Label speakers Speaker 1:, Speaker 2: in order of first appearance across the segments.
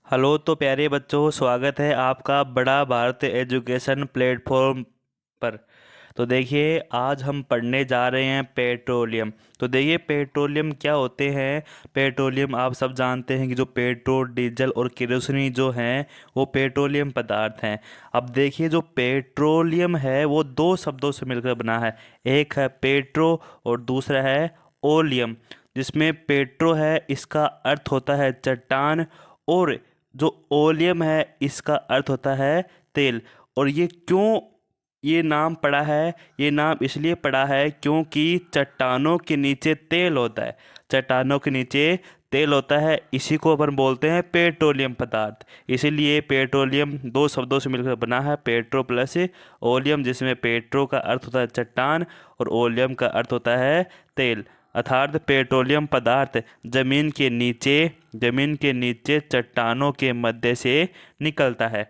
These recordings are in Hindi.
Speaker 1: हेलो तो प्यारे बच्चों, स्वागत है आपका बड़ा भारत एजुकेशन प्लेटफॉर्म पर। तो देखिए, आज हम पढ़ने जा रहे हैं पेट्रोलियम। तो देखिए, पेट्रोलियम क्या होते हैं। पेट्रोलियम आप सब जानते हैं कि जो पेट्रोल, डीजल और केरोसिन जो हैं वो पेट्रोलियम पदार्थ हैं। अब देखिए, जो पेट्रोलियम है वो दो शब्दों से मिलकर बना है। एक है पेट्रो और दूसरा है ओलियम। जिसमें पेट्रो है इसका अर्थ होता है चट्टान, और जो ओलियम है इसका अर्थ होता है तेल। और ये क्यों ये नाम पड़ा है, ये नाम इसलिए पड़ा है क्योंकि चट्टानों के नीचे तेल होता है। चट्टानों के नीचे तेल होता है, इसी को अपन बोलते हैं पेट्रोलियम पदार्थ। इसीलिए पेट्रोलियम दो शब्दों से मिलकर बना है, पेट्रो प्लस ओलियम, जिसमें पेट्रो का अर्थ होता है चट्टान और ओलियम का अर्थ होता है तेल। अर्थात पेट्रोलियम पदार्थ जमीन के नीचे चट्टानों के मध्य से निकलता है।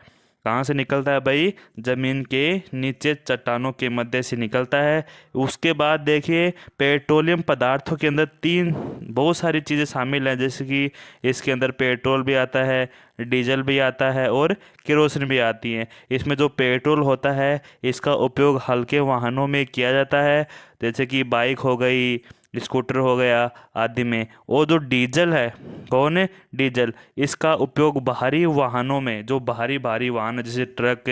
Speaker 1: कहाँ से निकलता है भाई? जमीन के नीचे चट्टानों के मध्य से निकलता है। उसके बाद देखिए, पेट्रोलियम पदार्थों के अंदर तीन बहुत सारी चीज़ें शामिल हैं, जैसे कि इसके अंदर पेट्रोल भी आता है, डीजल भी आता है और केरोसिन भी आती हैं। इसमें जो पेट्रोल होता है इसका उपयोग हल्के वाहनों में किया जाता है, जैसे कि बाइक हो गई, स्कूटर हो गया आदि में। और जो डीजल है, कौन है? डीजल। इसका उपयोग बाहरी वाहनों में, जो भारी भारी वाहन है जैसे ट्रक,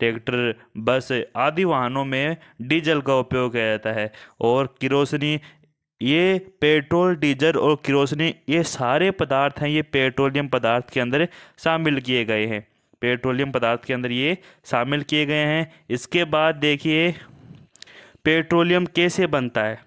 Speaker 1: ट्रैक्टर, बस आदि वाहनों में डीजल का उपयोग किया जाता है। और किरोसिनी, ये पेट्रोल, डीजल और किरोसिनी ये सारे पदार्थ हैं, ये पेट्रोलियम पदार्थ के अंदर शामिल किए गए हैं। पेट्रोलियम पदार्थ के अंदर ये शामिल किए गए हैं। इसके बाद देखिए, पेट्रोलियम कैसे बनता है।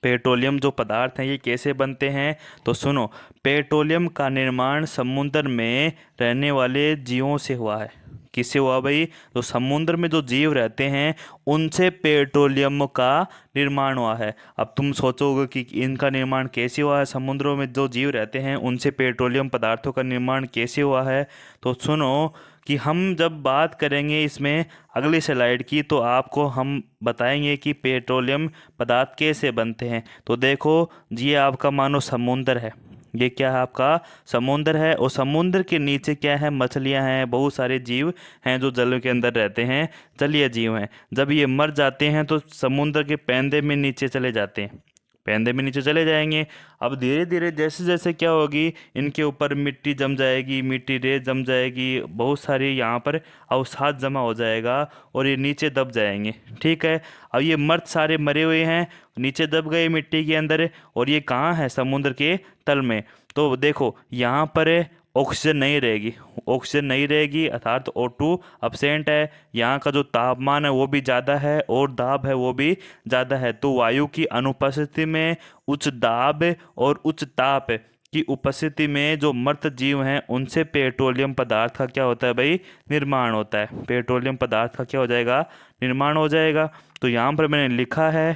Speaker 1: पेट्रोलियम जो पदार्थ हैं ये कैसे बनते हैं, तो सुनो। पेट्रोलियम का निर्माण समुद्र में रहने वाले जीवों से हुआ है। किससे हुआ भाई? तो समुद्र में जो जीव रहते हैं उनसे पेट्रोलियम का निर्माण हुआ है। अब तुम सोचोगे कि इनका निर्माण कैसे हुआ है, समुद्रों में जो जीव रहते हैं उनसे पेट्रोलियम पदार्थों का निर्माण कैसे हुआ है। तो सुनो कि हम जब बात करेंगे इसमें अगली स्लाइड की, तो आपको हम बताएंगे कि पेट्रोलियम पदार्थ कैसे बनते हैं। तो देखो, ये आपका मानो समुंदर है। ये क्या है? आपका समुंदर है। और समुंदर के नीचे क्या है? मछलियां हैं, बहुत सारे जीव हैं जो जल के अंदर रहते हैं, जलीय जीव हैं। जब ये मर जाते हैं तो समुंदर के पैंदे में नीचे चले जाते हैं, पैंदे में नीचे चले जाएंगे। अब धीरे धीरे जैसे जैसे क्या होगी, इनके ऊपर मिट्टी जम जाएगी, मिट्टी रेत जम जाएगी, बहुत सारी यहाँ पर अवसाद जमा हो जाएगा और ये नीचे दब जाएंगे। ठीक है। अब ये मर्द सारे मरे हुए हैं, नीचे दब गए मिट्टी के अंदर, और ये कहाँ है? समुद्र के तल में। तो देखो, यहाँ पर ऑक्सीजन नहीं रहेगी, ऑक्सीजन नहीं रहेगी, अर्थात O2 absent है। यहाँ का जो तापमान है वो भी ज़्यादा है और दाब है वो भी ज़्यादा है। तो वायु की अनुपस्थिति में, उच्च दाब और उच्च ताप की उपस्थिति में जो मृत जीव हैं उनसे पेट्रोलियम पदार्थ का क्या होता है भाई? निर्माण होता है। पेट्रोलियम पदार्थ का क्या हो जाएगा? निर्माण हो जाएगा। तो यहाँ पर मैंने लिखा है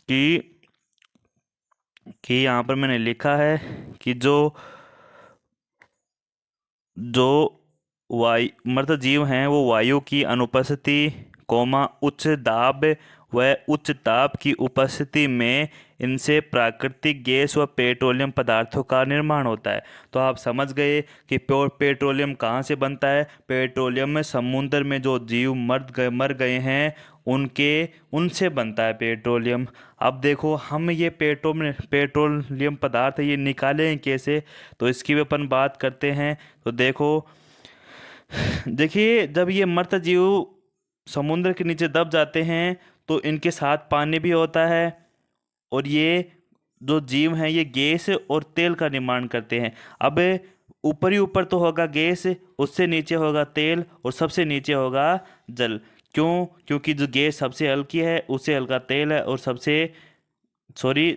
Speaker 1: कि यहाँ पर मैंने लिखा है कि जो जो वायु मृत जीव हैं वो वायु की अनुपस्थिति, उच्च दाब व उच्च ताप की उपस्थिति में इनसे प्राकृतिक गैस व पेट्रोलियम पदार्थों का निर्माण होता है। तो आप समझ गए कि पेट्रोलियम कहाँ से बनता है। पेट्रोलियम में समुद्र में जो जीव मर गए हैं उनके उनसे बनता है पेट्रोलियम। अब देखो, हम ये पेट्रोलियम पदार्थ है ये निकालें कैसे, तो इसकी भी अपन बात करते हैं। तो देखो, देखिए, जब ये मृत जीव समुद्र के नीचे दब जाते हैं तो इनके साथ पानी भी होता है, और ये जो जीव हैं ये गैस और तेल का निर्माण करते हैं। अब ऊपर ही ऊपर तो होगा गैस, उससे नीचे होगा तेल और सबसे नीचे होगा जल। क्यों? क्योंकि जो गैस सबसे हल्की है उससे हल्का तेल है, और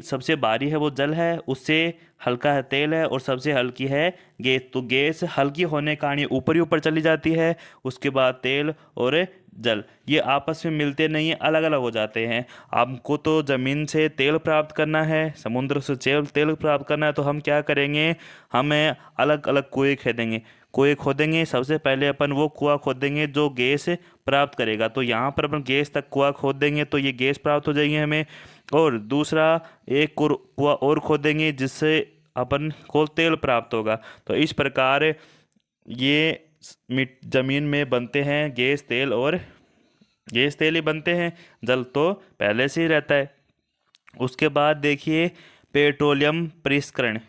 Speaker 1: सबसे भारी है वो जल है, उससे हल्का है तेल है, और सबसे हल्की है गैस। तो गैस हल्की होने के कारण ये ऊपर ही ऊपर चली जाती है, उसके बाद तेल और जल ये आपस में मिलते नहीं है, अलग अलग हो जाते हैं। आपको तो ज़मीन से तेल प्राप्त करना है, समुद्र से तेल प्राप्त करना है, तो हम क्या करेंगे? हमें अलग अलग कुएं खोदेंगे। सबसे पहले अपन वो कुआं खोदेंगे जो गैस प्राप्त करेगा। तो यहाँ पर अपन गैस तक कुआं खोद देंगे तो ये गैस प्राप्त हो जाएगी हमें। और दूसरा, एक कुआं और खोदेंगे जिससे अपन को तेल प्राप्त होगा। तो इस प्रकार ये मिट ज़मीन में बनते हैं गैस तेल, और गैस तेल ही बनते हैं, जल तो पहले से ही रहता है। उसके बाद देखिए पेट्रोलियम परिष्करण।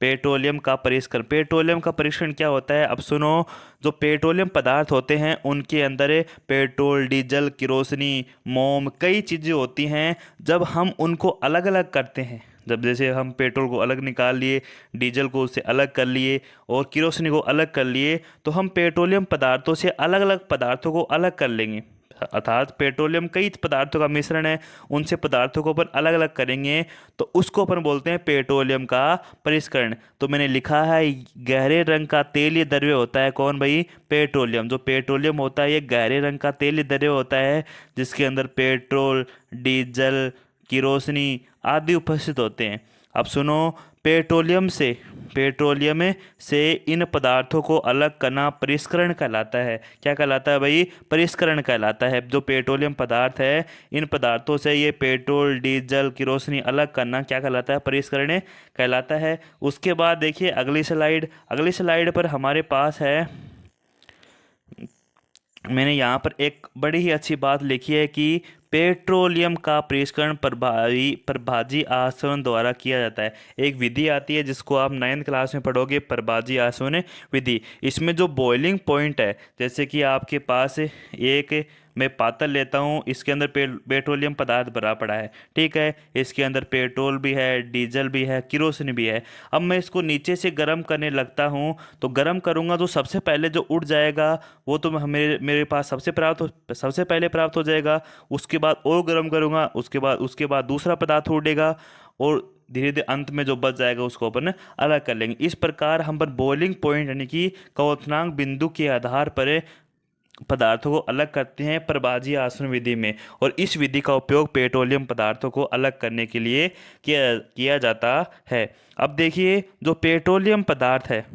Speaker 1: पेट्रोलियम का परिष्करण क्या होता है, अब सुनो। जो पेट्रोलियम पदार्थ होते हैं उनके अंदर पेट्रोल, डीजल, किरोसिनी, मोम, कई चीज़ें होती हैं। जब हम उनको अलग अलग करते हैं, जब जैसे हम पेट्रोल को अलग निकाल लिए, डीजल को उससे अलग कर लिए और किरोसिनी को अलग कर लिए, तो हम पेट्रोलियम पदार्थों से अलग अलग पदार्थों को अलग कर लेंगे। अर्थात पेट्रोलियम कई पदार्थों का मिश्रण है, उनसे पदार्थों को अपन अलग अलग करेंगे, तो उसको अपन बोलते हैं पेट्रोलियम का परिष्करण। तो मैंने लिखा है गहरे रंग का तेलीय द्रव्य होता है कौन भाई, पेट्रोलियम। जो पेट्रोलियम होता है ये गहरे रंग का तेलीय द्रव्य होता है, जिसके अंदर पेट्रोल, डीजल, किरोसिनी आदि उपस्थित होते हैं। अब सुनो, पेट्रोलियम से इन पदार्थों को अलग करना परिष्करण कहलाता है। क्या कहलाता है भाई, परिष्करण कहलाता है। जो पेट्रोलियम पदार्थ है, इन पदार्थों से ये पेट्रोल, डीजल, किरोसिनी अलग करना क्या कहलाता है, परिष्करण कहलाता है। उसके बाद देखिए अगली स्लाइड पर हमारे पास है, मैंने यहाँ पर एक बड़ी ही अच्छी बात लिखी है कि पेट्रोलियम का परिष्करण प्रभाजी आसवन द्वारा किया जाता है। एक विधि आती है जिसको आप 9th क्लास में पढ़ोगे, प्रभाजी आसवन विधि। इसमें जो बॉइलिंग पॉइंट है, जैसे कि आपके पास एक, मैं पात्र लेता हूँ, इसके अंदर पेट्रोलियम पदार्थ भरा पड़ा है, ठीक है। इसके अंदर पेट्रोल भी है, डीजल भी है, किरोसिन भी है। अब मैं इसको नीचे से गर्म करने लगता हूँ, तो गर्म करूँगा तो सबसे पहले जो उड़ जाएगा वो तो मेरे मेरे पास सबसे पहले प्राप्त हो जाएगा। उसके बाद और गर्म करूँगा, उसके बाद दूसरा पदार्थ उड़ेगा, और धीरे धीरे अंत में जो बच जाएगा उसको अपन अलग कर लेंगे। इस प्रकार हम पर बॉइलिंग पॉइंट यानी कि क्वथनांक बिंदु के आधार पर पदार्थों को अलग करते हैं प्रभाजी आसवन विधि में। और इस विधि का उपयोग पेट्रोलियम पदार्थों को अलग करने के लिए किया जाता है। अब देखिए जो पेट्रोलियम पदार्थ है,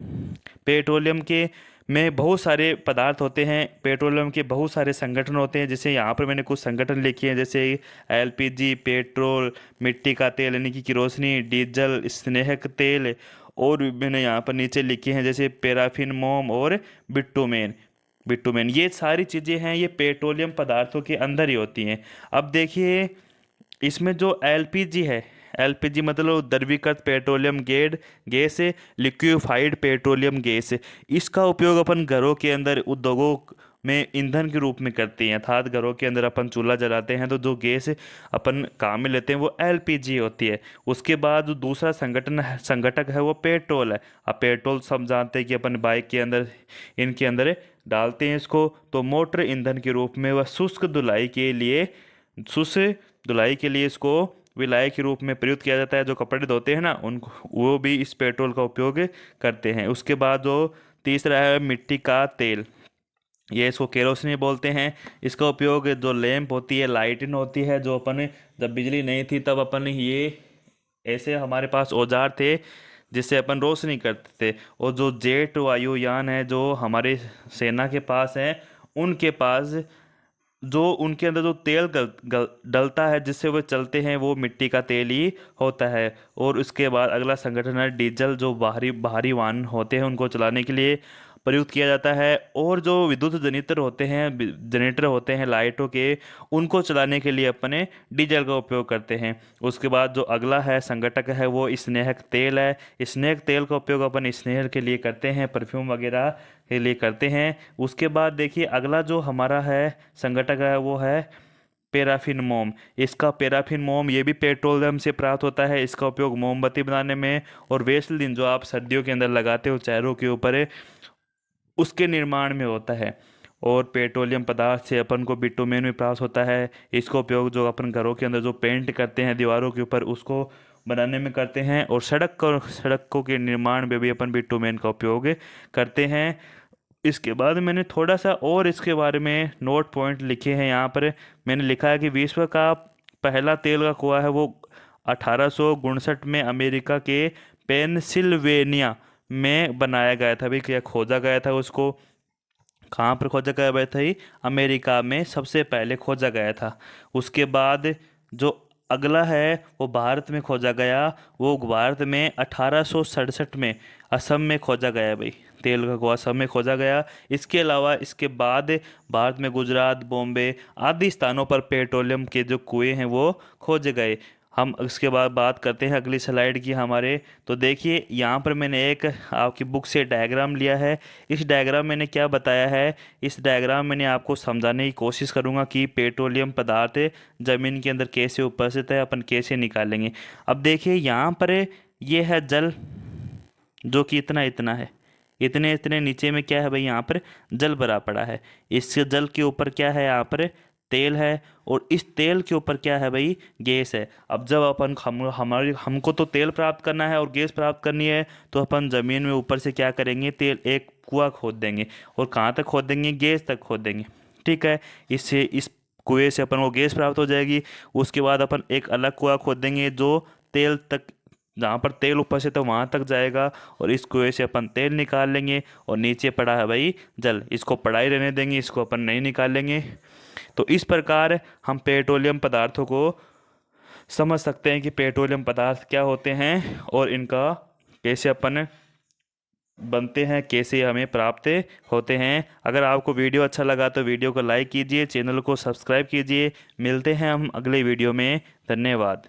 Speaker 1: पेट्रोलियम के में बहुत सारे पदार्थ होते हैं, पेट्रोलियम के बहुत सारे संगठन होते हैं। जैसे यहाँ पर मैंने कुछ संगठन लिखे हैं, जैसे एलपीजी, पेट्रोल, मिट्टी का तेल यानी कि किरोसिनी, डीजल, स्नेहक तेल, और मैंने यहाँ पर नीचे लिखे हैं जैसे पैराफिन, मोम और बिटुमेन। ये सारी चीज़ें हैं, ये पेट्रोलियम पदार्थों के अंदर ही होती हैं। अब देखिए इसमें जो एलपीजी है, एलपीजी मतलब द्रवीकृत petroleum gas, liquefied petroleum gas. इसका उपयोग अपन घरों के अंदर, उद्योगों में ईंधन के रूप में करते हैं। अर्थात घरों के अंदर अपन चूल्हा जलाते हैं तो जो गैस अपन काम में लेते हैं वो एलपीजी होती है। उसके बाद जो दूसरा संगठक है वो पेट्रोल है। अब पेट्रोल सब जानते हैं कि अपन बाइक के अंदर, इनके अंदर डालते हैं इसको, तो मोटर ईंधन के रूप में वह शुष्क धुलाई के लिए इसको विलाय के रूप में प्रयुक्त किया जाता है। जो कपड़े धोते हैं ना उनको, वो भी इस पेट्रोल का उपयोग करते हैं। उसके बाद जो तीसरा है मिट्टी का तेल, ये इसको केरोसिन बोलते हैं। इसका उपयोग जो लैंप होती है, लाइटिन होती है, जो अपन जब बिजली नहीं थी तब अपन ये ऐसे हमारे पास औजार थे जिससे अपन रोशनी करते थे। और जो जेट वायुयान है जो हमारे सेना के पास है, उनके पास जो उनके अंदर जो तेल डलता है जिससे वो चलते हैं, वो मिट्टी का तेल ही होता है। और उसके बाद अगला संगठन है डीजल, जो बाहरी वाहन होते हैं उनको चलाने के लिए प्रयुक्त किया जाता है। और जो विद्युत जनरेटर होते हैं लाइटों के, उनको चलाने के लिए अपने डीजल का उपयोग करते हैं। उसके बाद जो अगला है संगठक है वो स्नेहक तेल है। स्नेहक तेल का उपयोग अपन स्नेह के लिए करते हैं, परफ्यूम वगैरह के लिए करते हैं। उसके बाद देखिए अगला जो हमारा है संगठक है वो है पैराफिन मोम। इसका पैराफिन मोम ये भी पेट्रोलियम से प्राप्त होता है। इसका उपयोग मोमबत्ती बनाने में और वेसलिन जो आप सर्दियों के अंदर लगाते हो चेहरों के ऊपर, उसके निर्माण में होता है। और पेट्रोलियम पदार्थ से अपन को बिटुमेन भी प्राप्त होता है। इसका उपयोग जो अपन घरों के अंदर जो पेंट करते हैं दीवारों के ऊपर, उसको बनाने में करते हैं। और सड़कों के निर्माण में भी अपन बिटुमेन का उपयोग करते हैं। इसके बाद मैंने थोड़ा सा और इसके बारे में नोट पॉइंट लिखे हैं। यहाँ पर मैंने लिखा है कि विश्व का पहला तेल का कुआं है वो 1859 में अमेरिका के पेनसिल्वेनिया में बनाया गया था। भाई क्या खोजा गया था उसको, कहाँ पर खोजा गया था ही, अमेरिका में सबसे पहले खोजा गया था। उसके बाद जो अगला है वो भारत में खोजा गया, वो भारत में 1867 में असम में खोजा गया भाई। तेल का कुआं सब में खोजा गया। इसके अलावा इसके बाद भारत में गुजरात, बॉम्बे आदि स्थानों पर पेट्रोलियम के जो कुएं हैं वो खोजे गए। हम इसके बाद बात करते हैं अगली स्लाइड की हमारे। तो देखिए यहाँ पर मैंने एक आपकी बुक से डायग्राम लिया है। इस डायग्राम मैंने क्या बताया है, इस डायग्राम मैंने आपको समझाने की कोशिश करूँगा कि पेट्रोलियम पदार्थ ज़मीन के अंदर कैसे उपस्थित है, अपन कैसे निकालेंगे। अब देखिए यहाँ पर ये है जल, जो कि इतना इतना है, इतने इतने नीचे में क्या है भाई, यहाँ पर जल भरा पड़ा है। इस जल के ऊपर क्या है, यहाँ पर तेल है, और इस तेल के ऊपर क्या है भाई, गैस है। अब जब अपन हमको तो तेल प्राप्त करना है और गैस प्राप्त करनी है, तो अपन ज़मीन में ऊपर से क्या करेंगे, तेल एक कुआं खोद देंगे। और कहाँ तक खोद देंगे, गैस तक खोद देंगे। ठीक है, इससे इस कुएं से अपन को गैस प्राप्त हो जाएगी। उसके बाद अपन एक अलग कुआं खोद देंगे जो तेल तक, जहाँ पर तेल ऊपर से तो वहाँ तक जाएगा, और इस कुएं से अपन तेल निकाल लेंगे। और नीचे पड़ा है भाई जल, इसको पड़ा ही रहने देंगे, इसको अपन नहीं निकालेंगे। तो इस प्रकार हम पेट्रोलियम पदार्थों को समझ सकते हैं कि पेट्रोलियम पदार्थ क्या होते हैं और इनका कैसे अपन बनते हैं, कैसे हमें प्राप्त होते हैं। अगर आपको वीडियो अच्छा लगा तो वीडियो को लाइक कीजिए, चैनल को सब्सक्राइब कीजिए। मिलते हैं हम अगले वीडियो में। धन्यवाद।